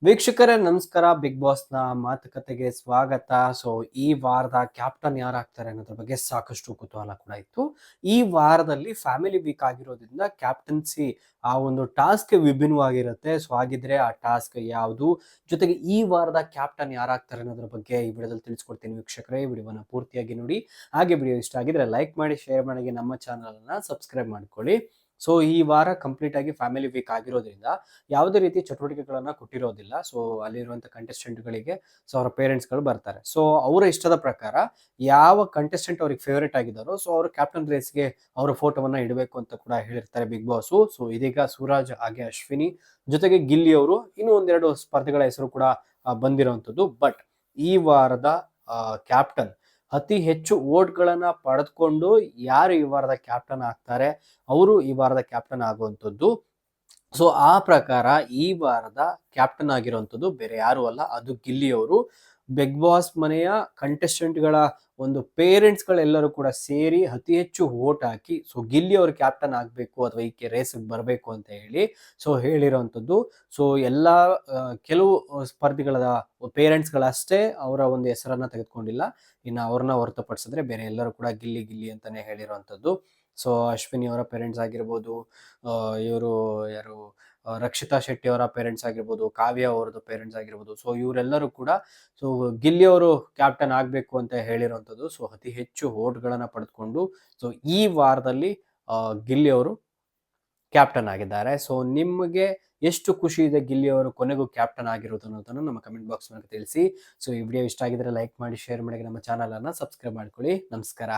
ವೀಕ್ಷಕರೇ ನಮಸ್ಕಾರ. Big boss ನ ಮಾತುಕತೆಗೆ ಸ್ವಾಗತ. ಸೊ ಈ ವಾರದ ಕ್ಯಾಪ್ಟನ್ ಯಾರಾಗ್ತಾರೆ ಅನ್ನೋದ್ರ ಬಗ್ಗೆ ಸಾಕಷ್ಟು ಕುತೂಹಲ ಕೂಡ ಇತ್ತು. ಈ ವಾರದಲ್ಲಿ ಫ್ಯಾಮಿಲಿ ವೀಕ್ ಆಗಿರೋದ್ರಿಂದ ಕ್ಯಾಪ್ಟನ್ಸಿ ಆ ಒಂದು ಟಾಸ್ಕ್ ವಿಭಿನ್ನವಾಗಿರುತ್ತೆ. ಸೊ ಹಾಗಿದ್ರೆ ಆ ಟಾಸ್ಕ್ ಯಾವುದು, ಜೊತೆಗೆ ಈ ವಾರದ ಕ್ಯಾಪ್ಟನ್ ಯಾರಾಗ್ತಾರೆ ಅನ್ನೋದ್ರ ಬಗ್ಗೆ ಈ ವಿಡಿಯೋದಲ್ಲಿ ತಿಳಿಸ್ಕೊಡ್ತೀನಿ. ವೀಕ್ಷಕರೇ ವಿಡಿಯೋವನ್ನ ಪೂರ್ತಿಯಾಗಿ ನೋಡಿ. ಹಾಗೆ ವಿಡಿಯೋ ಇಷ್ಟ ಆಗಿದ್ರೆ ಲೈಕ್ ಮಾಡಿ, ಶೇರ್ ಮಾಡಿ, ನಮ್ಮ ಚಾನಲ್ ಅನ್ನ ಸಬ್ಸ್ಕ್ರೈಬ್ ಮಾಡ್ಕೊಳ್ಳಿ. ಸೊ ಈ ವಾರ ಕಂಪ್ಲೀಟ್ ಆಗಿ ಫ್ಯಾಮಿಲಿ ವೀಕ್ ಆಗಿರೋದ್ರಿಂದ ಯಾವುದೇ ರೀತಿ ಚಟುವಟಿಕೆಗಳನ್ನ ಕೊಟ್ಟಿರೋದಿಲ್ಲ. ಸೊ ಅಲ್ಲಿರುವಂಥ ಕಂಟೆಸ್ಟೆಂಟ್ಗಳಿಗೆ ಸೊ ಅವರ ಪೇರೆಂಟ್ಸ್ಗಳು ಬರ್ತಾರೆ. ಸೊ ಅವರ ಇಷ್ಟದ ಪ್ರಕಾರ ಯಾವ ಕಂಟೆಸ್ಟೆಂಟ್ ಅವ್ರಿಗೆ ಫೇವರೇಟ್ ಆಗಿದ್ದಾರೋ ಸೊ ಅವರು ಕ್ಯಾಪ್ಟನ್ ರೇಸ್ಗೆ ಅವರ ಫೋಟೋವನ್ನ ಇಡಬೇಕು ಅಂತ ಕೂಡ ಹೇಳಿರ್ತಾರೆ ಬಿಗ್ ಬಾಸ್. ಸೊ ಇದೀಗ ಸೂರಜ್ ಹಾಗೆ ಅಶ್ವಿನಿ ಜೊತೆಗೆ ಗಿಲ್ಲಿ ಅವರು ಇನ್ನೂ ಒಂದೆರಡು ಸ್ಪರ್ಧೆಗಳ ಹೆಸರು ಕೂಡ ಬಂದಿರುವಂಥದ್ದು. ಬಟ್ ಈ ವಾರದ ಕ್ಯಾಪ್ಟನ್ ಅತಿ ಹೆಚ್ಚು ವೋಟ್ಗಳನ್ನ ಪಡೆದುಕೊಂಡು ಯಾರು ಈ ವಾರದ ಕ್ಯಾಪ್ಟನ್ ಆಗ್ತಾರೆ ಅವರು ಈ ವಾರದ ಕ್ಯಾಪ್ಟನ್ ಆಗುವಂಥದ್ದು. ಸೊ ಆ ಪ್ರಕಾರ ಈ ವಾರದ ಕ್ಯಾಪ್ಟನ್ ಆಗಿರುವಂಥದ್ದು ಬೇರೆ ಯಾರು ಅಲ್ಲ, ಅದು ಗಿಲ್ಲಿ ಅವರು. ಬಿಗ್ ಬಾಸ್ ಮನೆಯ ಕಂಟೆಸ್ಟೆಂಟ್ಗಳ ಒಂದು ಪೇರೆಂಟ್ಸ್ಗಳೆಲ್ಲರೂ ಕೂಡ ಸೇರಿ ಅತಿ ಹೆಚ್ಚು ವೋಟ್ ಹಾಕಿ ಸೊ ಗಿಲ್ಲಿ ಅವರು ಕ್ಯಾಪ್ಟನ್ ಆಗಬೇಕು ಅಥವಾ ಈ ರೇಸ್ಗೆ ಬರಬೇಕು ಅಂತ ಹೇಳಿ ಸೊ ಹೇಳಿರೋವಂಥದ್ದು. ಸೊ ಎಲ್ಲ ಕೆಲವು ಸ್ಪರ್ಧಿಗಳ ಪೇರೆಂಟ್ಸ್ಗಳಷ್ಟೇ ಅವರ ಒಂದು ಹೆಸರನ್ನ ತೆಗೆದುಕೊಂಡಿಲ್ಲ. ಇನ್ನು ಅವ್ರನ್ನ ಹೊರತುಪಡಿಸಿದ್ರೆ ಬೇರೆ ಎಲ್ಲರೂ ಕೂಡ ಗಿಲ್ಲಿ ಗಿಲ್ಲಿ ಅಂತಾನೆ ಹೇಳಿರುವಂಥದ್ದು. ಸೊ ಅಶ್ವಿನಿ ಅವರ ಪೇರೆಂಟ್ಸ್ ಆಗಿರ್ಬೋದು, ಇವರು ಯಾರು ರಕ್ಷಿತಾ ಶೆಟ್ಟಿ ಅವರ ಪೇರೆಂಟ್ಸ್ ಆಗಿರ್ಬೋದು, ಕಾವ್ಯ ಅವರದ್ದು ಪೇರೆಂಟ್ಸ್ ಆಗಿರ್ಬೋದು, ಸೊ ಇವರೆಲ್ಲರೂ ಕೂಡ ಸೊ ಗಿಲ್ಲಿ ಅವರು ಕ್ಯಾಪ್ಟನ್ ಆಗಬೇಕು ಅಂತ ಹೇಳಿರುವಂಥದ್ದು. ಸೊ ಅತಿ ಹೆಚ್ಚು ವೋಟ್ಗಳನ್ನ ಪಡೆದುಕೊಂಡು ಸೊ ಈ ವಾರದಲ್ಲಿ ಗಿಲ್ಲಿ ಅವರು ಕ್ಯಾಪ್ಟನ್ ಆಗಿದ್ದಾರೆ. ಸೊ ನಿಮಗೆ ಎಷ್ಟು ಖುಷಿ ಇದೆ ಗಿಲ್ಲಿ ಅವರು ಕೊನೆಗೂ ಕ್ಯಾಪ್ಟನ್ ಆಗಿರೋದು ಅನ್ನೋದನ್ನು ನಮ್ಮ ಕಮೆಂಟ್ ಬಾಕ್ಸ್ ಮೂಲಕ ತಿಳಿಸಿ. ಸೊ ಈ ವಿಡಿಯೋ ಇಷ್ಟ ಆಗಿದ್ರೆ ಲೈಕ್ ಮಾಡಿ, ಶೇರ್ ಮಾಡಿ, ನಮ್ಮ ಚಾನಲ್ ಅನ್ನ ಸಬ್ಸ್ಕ್ರೈಬ್ ಮಾಡ್ಕೊಳ್ಳಿ. ನಮಸ್ಕಾರ.